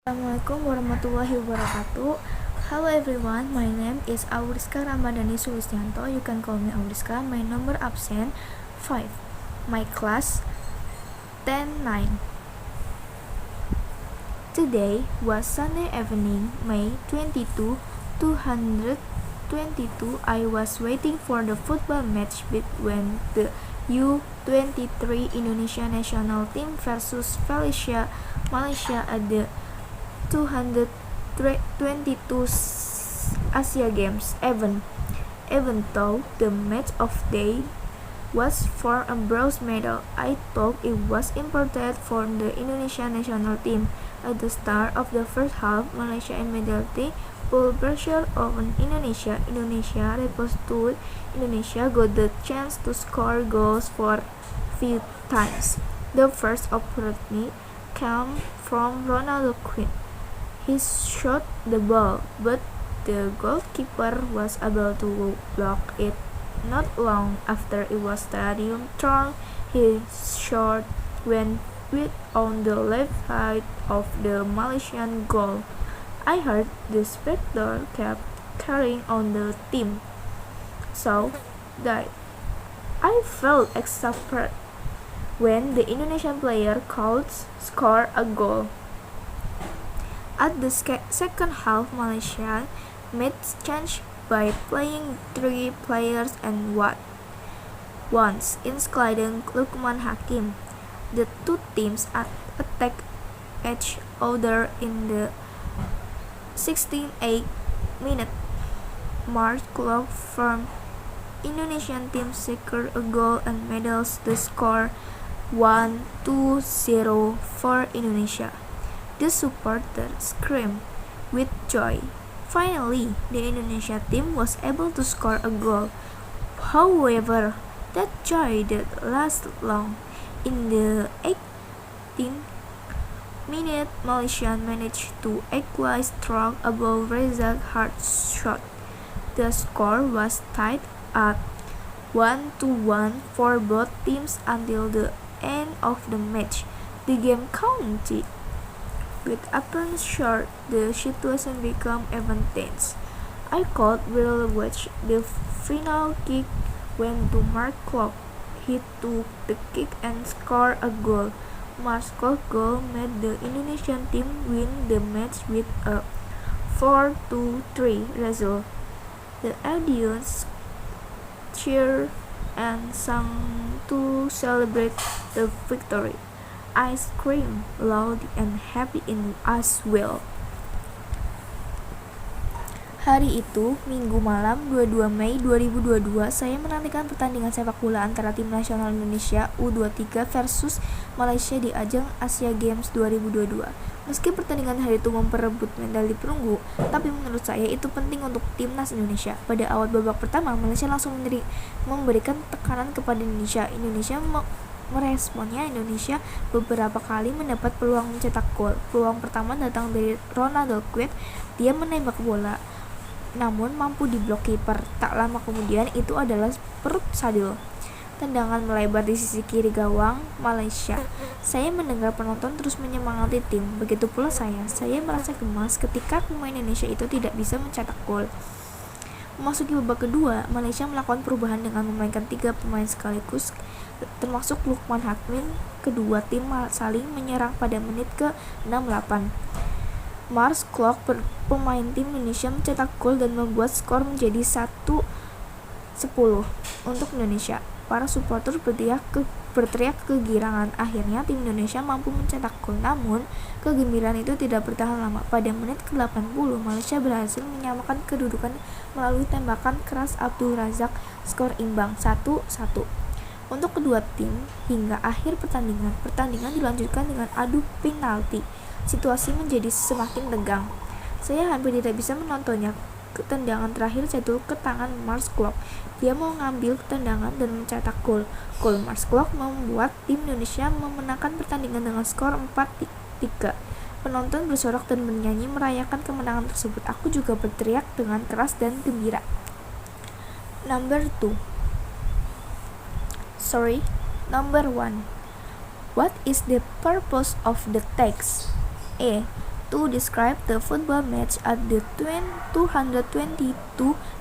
Assalamualaikum warahmatullahi wabarakatuh. Hello everyone, my name is Auriska Ramadhani Sulisyanto. You can call me Auriska. My number absent 5. My class 10-9. Today was Sunday evening, May 22, 222. I was waiting for the football match between the U23 Indonesia national team versus Malaysia at the 222 Asia Games event. Even though the match of day was for a bronze medal, I thought it was important for the Indonesia national team. At the start of the first half, Malaysia immediately put pressure on Indonesia. Indonesia reposted. Indonesia got the chance to score goals for few times. The first opportunity came from Ronaldo Quinn. He shot the ball, but the goalkeeper was able to block it. Not long after it was stadium turn, his shot went wide on the left side of the Malaysian goal. I heard the spectator kept carrying on the team, so that I felt excited when the Indonesian player could score a goal. At the second half, Malaysia made change by playing 3 players and once including Lukman Hakim. The two teams attacked each other in the 68th minute. Mark Klok from Indonesian team secured a goal and medals the score 1-0 for Indonesia. The supporters screamed with joy. Finally, the Indonesia team was able to score a goal. However, that joy didn't last long. In the 18th minute, Malaysia managed to equalize through Abdul Razak hard shot. The score was tied at 1-1 for both teams until the end of the match. The game continued. With opponents short, the situation became even tense. I could barely watch the final kick when to Mark Klok. He took the kick and scored a goal. Mark Klok's goal made the Indonesian team win the match with a 4-3 result. The audience cheered and sang to celebrate the victory. I screamed loud and happy as well. Hari itu, Minggu malam 22 Mei 2022, saya menantikan pertandingan sepak bola antara tim nasional Indonesia U23 versus Malaysia di ajang Asia Games 2022. Meski pertandingan hari itu memperebut medali perunggu, tapi menurut saya itu penting untuk timnas Indonesia. Pada awal babak pertama, Malaysia langsung memberikan tekanan kepada Indonesia. Meresponnya, Indonesia beberapa kali mendapat peluang mencetak gol. Peluang pertama datang dari Ronaldo Quinn. Dia menembak bola, namun mampu diblok kiper. Tak lama kemudian itu adalah perut Sadil. Tendangan melebar di sisi kiri gawang Malaysia. Saya mendengar penonton terus menyemangati tim. Begitu pula saya merasa gemas ketika pemain Indonesia itu tidak bisa mencetak gol. Memasuki babak kedua, Malaysia melakukan perubahan dengan memainkan 3 pemain sekaligus, termasuk Lukman Hakim. Kedua tim saling menyerang pada menit ke-68. Mark Klok, pemain tim Indonesia, mencetak gol dan membuat skor menjadi 1-10 untuk Indonesia. Para supporter berteriak kegirangan. Akhirnya tim Indonesia mampu mencetak gol, namun kegembiraan itu tidak bertahan lama. Pada menit ke-80, Malaysia berhasil menyamakan kedudukan melalui tembakan keras Abdul Razak. Skor imbang 1-1 untuk kedua tim hingga akhir pertandingan dilanjutkan dengan adu penalti. Situasi menjadi semakin tegang. Saya hampir tidak bisa menontonnya. Tendangan terakhir jatuh ke tangan Mark Klok. Dia mau mengambil tendangan dan mencetak gol. Gol Mark Klok membuat tim Indonesia memenangkan pertandingan dengan skor 4-3. Penonton bersorak dan bernyanyi merayakan kemenangan tersebut. Aku juga berteriak dengan keras dan gembira. Number 1. What is the purpose of the text? A. to describe the football match at the 222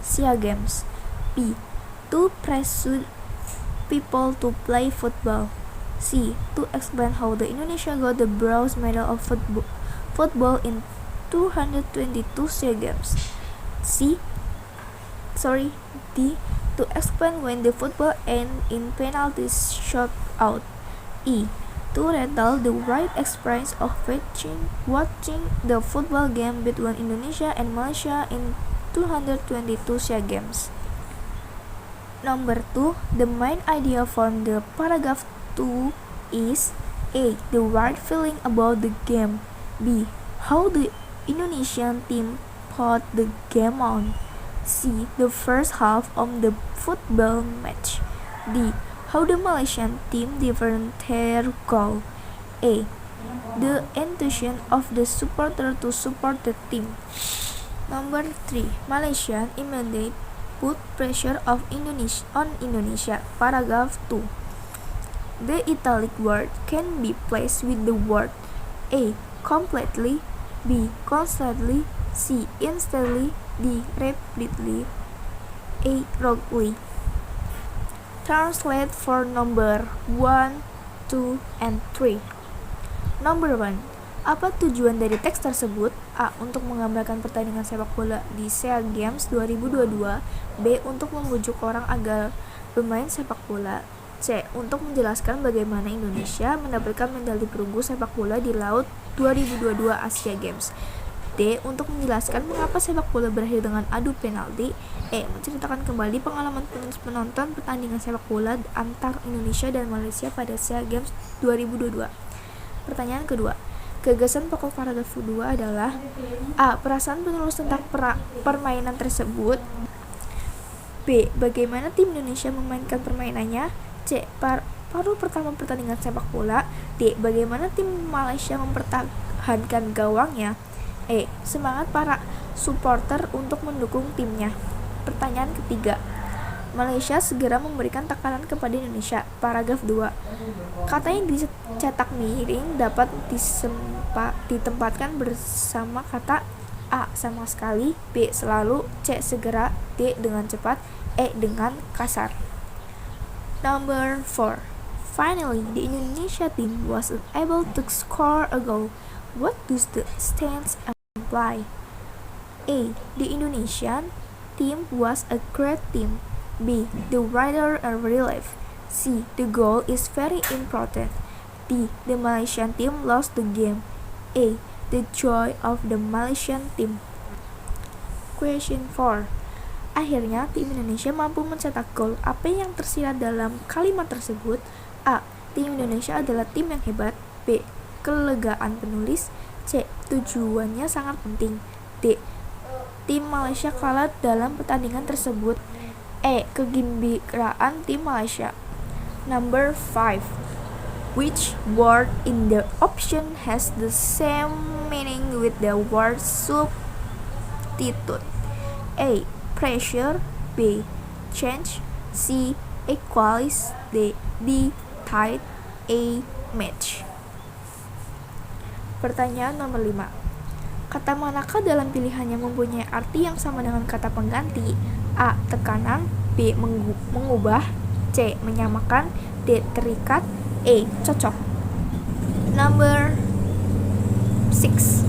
SEA Games. B. To persuade people to play football. C. To explain how the Indonesia got the bronze medal of football in 222 SEA Games. D. To explain when the football ended in penalty shootout. E. To retell the right experience of watching the football game between Indonesia and Malaysia in 222 SEA Games. Number 2. The main idea from the paragraph 2 is A. The right feeling about the game. B. How the Indonesian team put the game on. C. The first half of the football match. D. How the Malaysian team defended their goal. A. The enthusiasm of the supporter to support the team. Number 3. Malaysian immediately put pressure on Indonesia. Paragraph 2. The italic word can be placed with the word A. Completely, B. Constantly, C. Instantly, D. Repeatedly, A. wrongly. Translate for number 1, 2, and 3. Number 1. Apa tujuan dari teks tersebut? A. Untuk menggambarkan pertandingan sepak bola di SEA Games 2022. B. Untuk membujuk orang agar bermain sepak bola. C. Untuk menjelaskan bagaimana Indonesia mendapatkan medali perunggu sepak bola di laut 2022 Asia Games. D. Untuk menjelaskan mengapa sepak bola berakhir dengan adu penalti. E. Menceritakan kembali pengalaman penonton pertandingan sepak bola antar Indonesia dan Malaysia pada SEA Games 2022. Pertanyaan kedua. Gagasan pokok paragraf 2 adalah A. Perasaan penulis tentang permainan tersebut. B. Bagaimana tim Indonesia memainkan permainannya. C. Paruh pertama pertandingan sepak bola. D. Bagaimana tim Malaysia mempertahankan gawangnya. E. Semangat para supporter untuk mendukung timnya. Pertanyaan ketiga. Malaysia segera memberikan tekanan kepada Indonesia. Paragraf 2. Kata yang dicetak miring dapat ditempatkan bersama kata A. Sama sekali, B. Selalu, C. Segera, D. Dengan cepat, E. Dengan kasar. Number 4. Finally, the Indonesia team was able to score a goal. What does the stance imply? A. The Indonesian team was a great team. B. The writer a relief. C. The goal is very important. D. The Malaysian team lost the game. A. The joy of the Malaysian team. Question 4. Akhirnya tim Indonesia mampu mencetak gol. Apa yang tersirat dalam kalimat tersebut? A. Tim Indonesia adalah tim yang hebat. B. Kelegaan penulis. C. Tujuannya sangat penting. D. Tim Malaysia kalah dalam pertandingan tersebut. E. Kegembiraan tim Malaysia. Number 5. Which word in the option has the same meaning with the word substitute? A. Pressure. B. Change. C. Equalize. D. Tied. A. Match. Pertanyaan nomor 5. Kata manakah dalam pilihannya mempunyai arti yang sama dengan kata pengganti? A. Tekanan. B. Mengubah. C. Menyamakan. D. Terikat. E. Cocok. Number 6.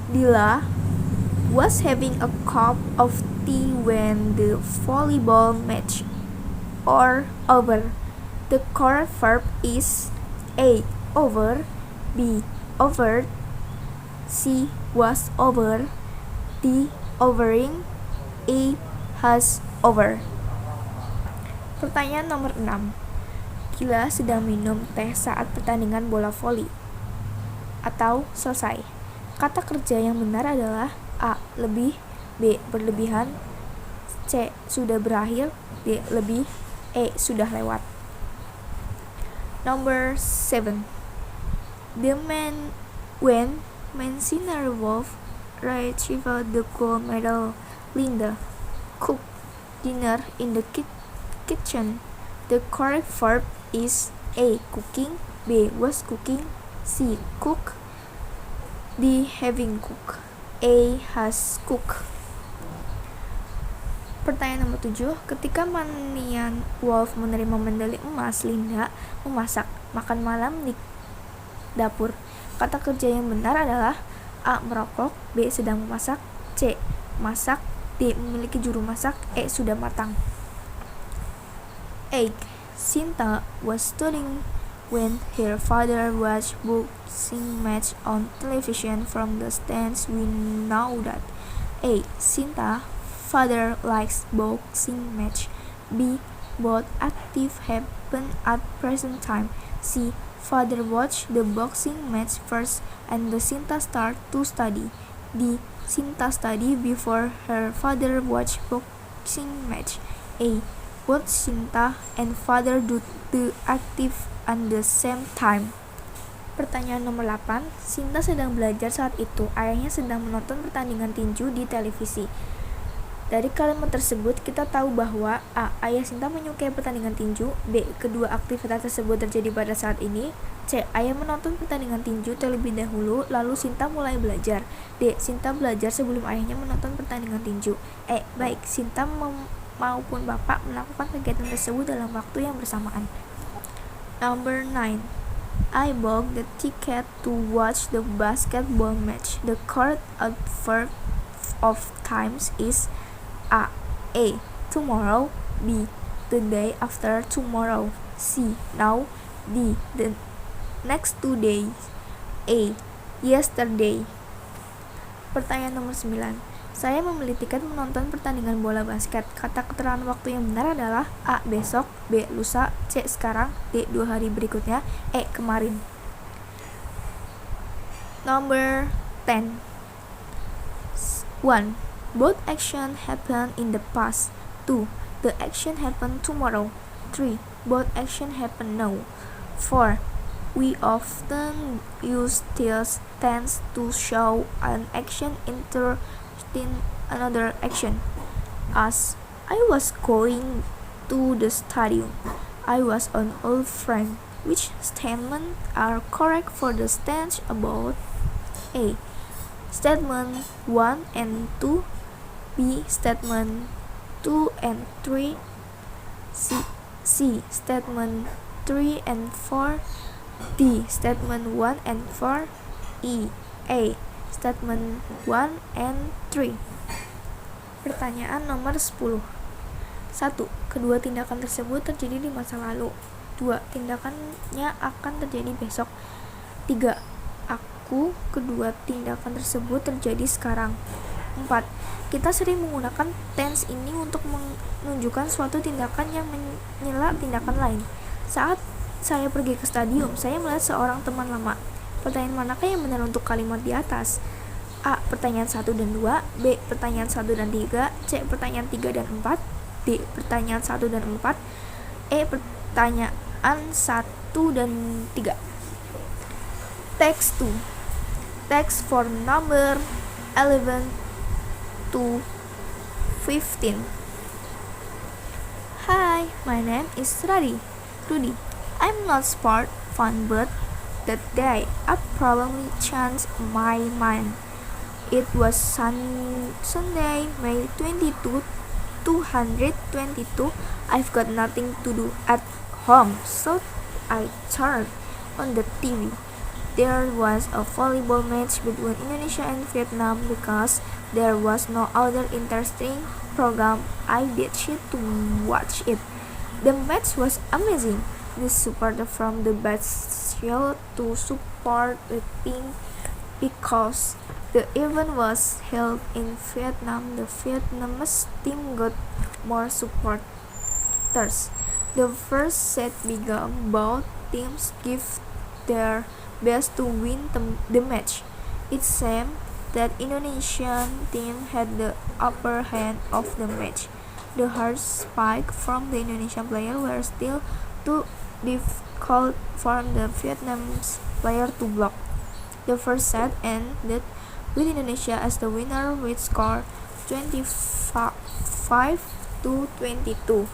Dila was having a cup of tea when the volleyball match over. The correct verb is A. Over. B. Over. C. Was over. D. Overing. E. Has over. Pertanyaan nomor 6. Gila sedang minum teh saat pertandingan bola voli. Atau selesai. Kata kerja yang benar adalah A. Lebih. B. Berlebihan. C. Sudah berakhir. D. Lebih. E. Sudah lewat. Number 7. When Mancini Wolf retrieved the gold medal, Linda cooked dinner in the kitchen. The correct verb is A. Cooking. B. Was cooking. C. Cook. D. Having cooked. A. Has cooked. Pertanyaan nomor 7. Ketika Manian Wolf menerima medali emas, Linda memasak makan malam di dapur. Kata kerja yang benar adalah A. Merokok, B. Sedang memasak, C. Masak, D. Memiliki juru masak, E. Sudah matang. 8. Sinta was studying when her father watched boxing match on television from the stands. We know that. A. Sinta father likes boxing match. B. Both active happen at present time. C. Father watched the boxing match first and the Sinta start to study. D. Sinta study before her father watched boxing match. A. Both Sinta and father do the active at the same time. Pertanyaan nomor 8. Sinta sedang belajar saat itu. Ayahnya sedang menonton pertandingan tinju di televisi. Dari kalimat tersebut kita tahu bahwa A. Ayah Sinta menyukai pertandingan tinju. B. Kedua aktivitas tersebut terjadi pada saat ini. C. Ayah menonton pertandingan tinju terlebih dahulu, lalu Sinta mulai belajar. D. Sinta belajar sebelum ayahnya menonton pertandingan tinju. E. Baik Sinta maupun bapak melakukan kegiatan tersebut dalam waktu yang bersamaan. Number 9. I bought the ticket to watch the basketball match. The correct adverb of times is A. Tomorrow. B. The day after tomorrow. C. Now. D. The next 2 days. A. Yesterday. Pertanyaan nomor 9. Saya membeli tiket menonton pertandingan bola basket. Kata keterangan waktu yang benar adalah A. Besok, B. Lusa, C. Sekarang, D. 2 hari berikutnya, E. Kemarin. Number 10. 1. Both action happen in the past. 2. The action happen tomorrow. 3. Both action happen now. 4. We often use this tense to show an action interrupting another action. As I was going to the stadium. I was an old friend. Which statements are correct for the tense about? A. Statement 1 and 2. B. Statement 2 and 3. C. Statement 3 and 4. D. Statement 1 and 4. E. A. Statement 1 and 3. Pertanyaan nomor 10. 1. Kedua tindakan tersebut terjadi di masa lalu. 2. Tindakannya akan terjadi besok. 3. Kedua tindakan tersebut terjadi sekarang. 4. Kita sering menggunakan tense ini untuk menunjukkan suatu tindakan yang menyela tindakan lain. Saat saya pergi ke stadium, saya melihat seorang teman lama. Pertanyaan manakah yang benar untuk kalimat di atas? A. Pertanyaan 1 dan 2. B. Pertanyaan 1 dan 3. C. Pertanyaan 3 dan 4. D. Pertanyaan 1 dan 4. E. Pertanyaan 1 dan 3. Text 2. Text for number 11 to 15. Hi, my name is Rudy. I'm not smart, fun, but that day I probably changed my mind. It was Sunday, May 22, 222. I've got nothing to do at home, so I turned on the TV. There was a volleyball match between Indonesia and Vietnam because there was no other interesting program. I decided to watch it. The match was amazing. The supporter from the Bastille to support the team because the event was held in Vietnam. The Vietnamese team got more supporters. The first set began. Both teams give their best to win the match. It seemed that Indonesian team had the upper hand of the match. The hard spike from the Indonesian player were still too difficult for the Vietnamese player to block. The first set ended with Indonesia as the winner with score 25 to 22.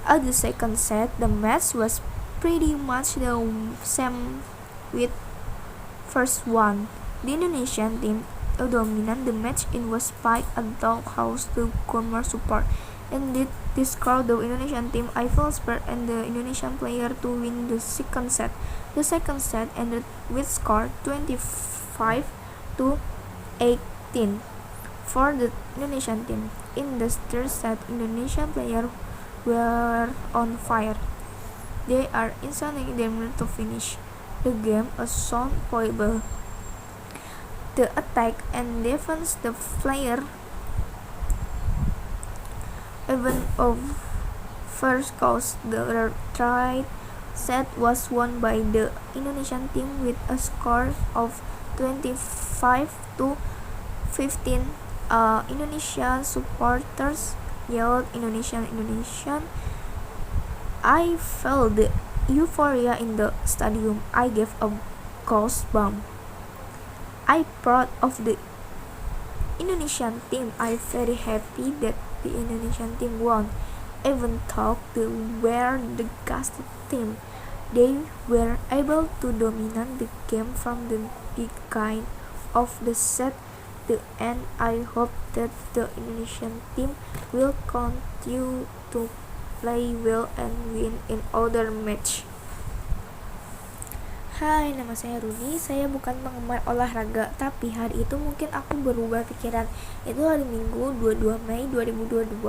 At the second set, the match was pretty much the same with first one. The Indonesian team dominated the match in was spike and doghouse the Gormer support. Indeed, this scored the Indonesian team Eiffel Spur and the Indonesian player to win the second set. The second set ended with score 25 to 18 for the Indonesian team. In the third set, Indonesian players were on fire. They are insanely determined to finish the game a sound playable. The attack and defense the player even of first cause the third set was won by the Indonesian team with a score of 25 to 15. Indonesian supporters yelled Indonesian. I felt the euphoria in the stadium. I gave a goosebump. I proud of the Indonesian team. I very happy that the Indonesian team won. Even though they were the guest team, they were able to dominate the game from the beginning of the set to end. I hope that the Indonesian team will continue to play well and win in other match. Hai, nama saya Runi. Saya bukan penggemar olahraga, tapi hari itu mungkin aku berubah pikiran. Itu hari Minggu 22 Mei 2022.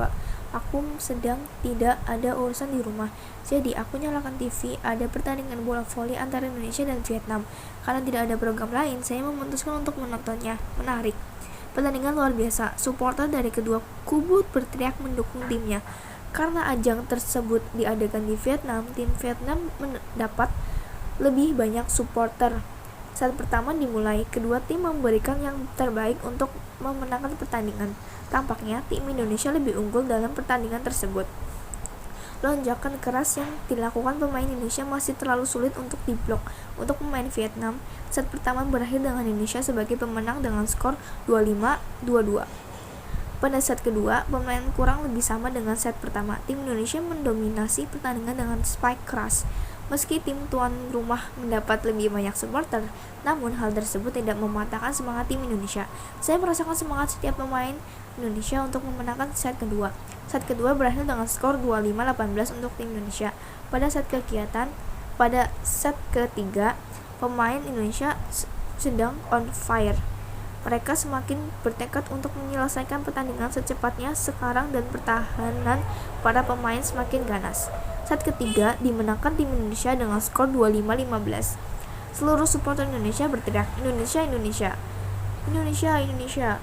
Aku sedang tidak ada urusan di rumah. Jadi aku nyalakan TV, ada pertandingan bola voli antara Indonesia dan Vietnam. Karena tidak ada program lain, saya memutuskan untuk menontonnya. Menarik. Pertandingan luar biasa. Supporter dari kedua kubu berteriak mendukung timnya. Karena ajang tersebut diadakan di Vietnam, tim Vietnam mendapat lebih banyak supporter. Saat pertama dimulai, kedua tim memberikan yang terbaik untuk memenangkan pertandingan. Tampaknya tim Indonesia lebih unggul dalam pertandingan tersebut. Lonjakan keras yang dilakukan pemain Indonesia masih terlalu sulit untuk diblok untuk pemain Vietnam. Set pertama berakhir dengan Indonesia sebagai pemenang dengan skor 25-22. Pada set kedua, pemain kurang lebih sama dengan set pertama. Tim Indonesia mendominasi pertandingan dengan spike keras. Meski tim tuan rumah mendapat lebih banyak supporter, namun hal tersebut tidak mematahkan semangat tim Indonesia. Saya merasakan semangat setiap pemain Indonesia untuk memenangkan set kedua. Set kedua berakhir dengan skor 25-18 untuk tim Indonesia. Pada set ketiga, pemain Indonesia sedang on fire. Mereka semakin bertekad untuk menyelesaikan pertandingan secepatnya sekarang dan pertahanan para pemain semakin ganas. Set ketiga dimenangkan tim Indonesia dengan skor 25-15. Seluruh supporter Indonesia berteriak, Indonesia.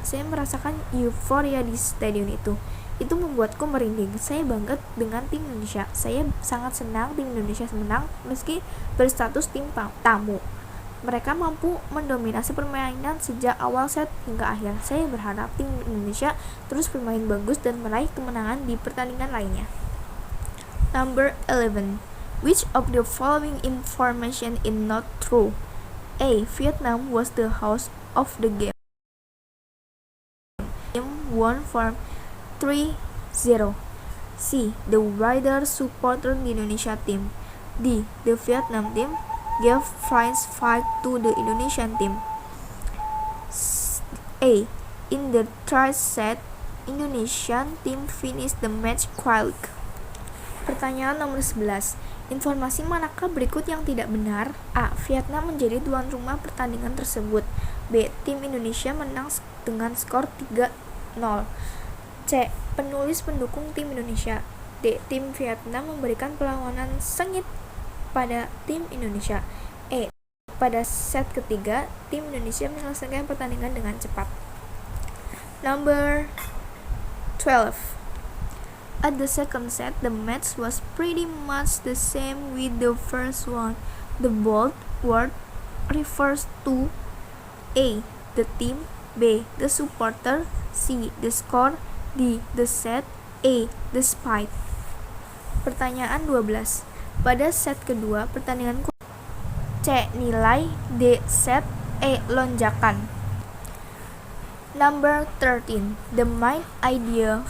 Saya merasakan euforia di stadion itu. Itu membuatku merinding. Saya bangga dengan tim Indonesia. Saya sangat senang tim Indonesia menang meski berstatus tim tamu. Mereka mampu mendominasi permainan sejak awal set hingga akhir. Saya berharap tim Indonesia terus bermain bagus dan meraih kemenangan di pertandingan lainnya. Number 11. Which of the following information is not true? A. Vietnam was the host of the game. Team won for 3-0. C. The Riders supported the Indonesia team. D. The Vietnam team gave prize fight to the Indonesian team. A. In the third set, Indonesian team finished the match quickly. Pertanyaan nomor 11. Informasi manakah berikut yang tidak benar? A. Vietnam menjadi tuan rumah pertandingan tersebut. B. Tim Indonesia menang dengan skor 3-0. C. Penulis pendukung tim Indonesia. D. Tim Vietnam memberikan perlawanan sengit pada tim Indonesia. E. Pada set ketiga, tim Indonesia menyelesaikan pertandingan dengan cepat. Number 12. At the second set, the match was pretty much the same with the first one. The bold word refers to A. The team, B. The supporter, C. The score, D. The set, E. The spike. Pertanyaan 12. Pada set kedua, pertandingan C. Nilai, D. Set, E. Lonjakan. Number 13. The main idea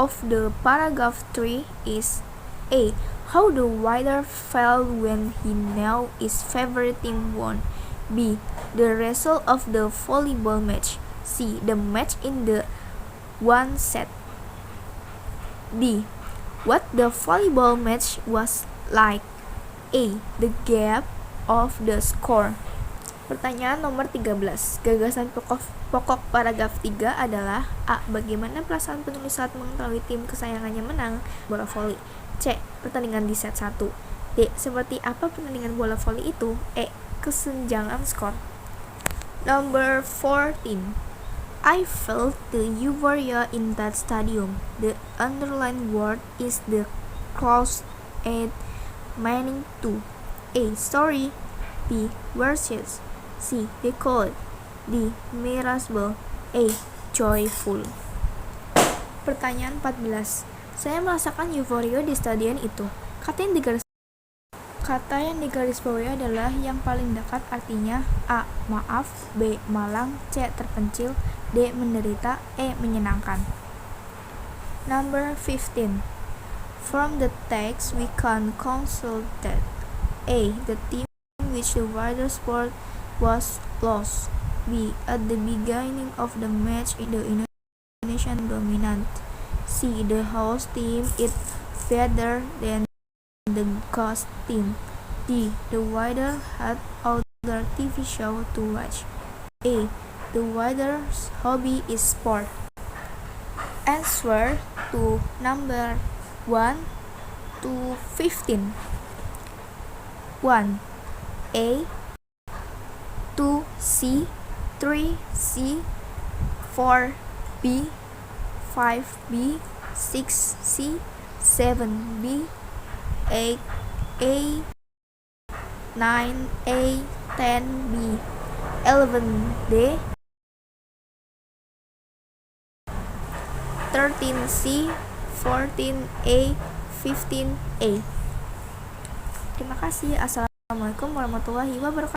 of the paragraph 3 is A. How the writer felt when he knew his favorite team won. B. The result of the volleyball match. C. The match in the one set. D. What the volleyball match was like. A. The gap of the score. Pertanyaan nomor 13. Gagasan pokok paragraf 3 adalah A. Bagaimana perasaan penulis saat mengetahui tim kesayangannya menang bola voli. C. Pertandingan di set 1. D. Seperti apa pertandingan bola voli itu. E. Kesenjangan skor. Number 14. I felt the euphoria in that stadium. The underlined word is the clause A, meaning to. A. Story. B. Verses. C. Decode. D. Miserable. A. Joyful. Pertanyaan 14. Saya merasakan euforia di stadion itu. Kata yang digarisbawahi adalah yang paling dekat, artinya A. Maaf. B. Malang. C. Terpencil. D. Menderita. E. Menyenangkan. Number 15. From the text we can conclude that A. The team in which the wider sport was lost. B. At the beginning of the match the Indonesian dominant. C. The host team is better than the ghost team. D. The wider had other TV show to watch. A. The wider's hobby is sport. Answer to number 1 to 15. 1. A. 2. C. 3. C. 4. B. 5. B. 6. C. 7. B. 8. A. 9. A. 10. B. 11. D. 13. C. 14. A. 15. A. Terima kasih. Assalamualaikum warahmatullahi wabarakatuh.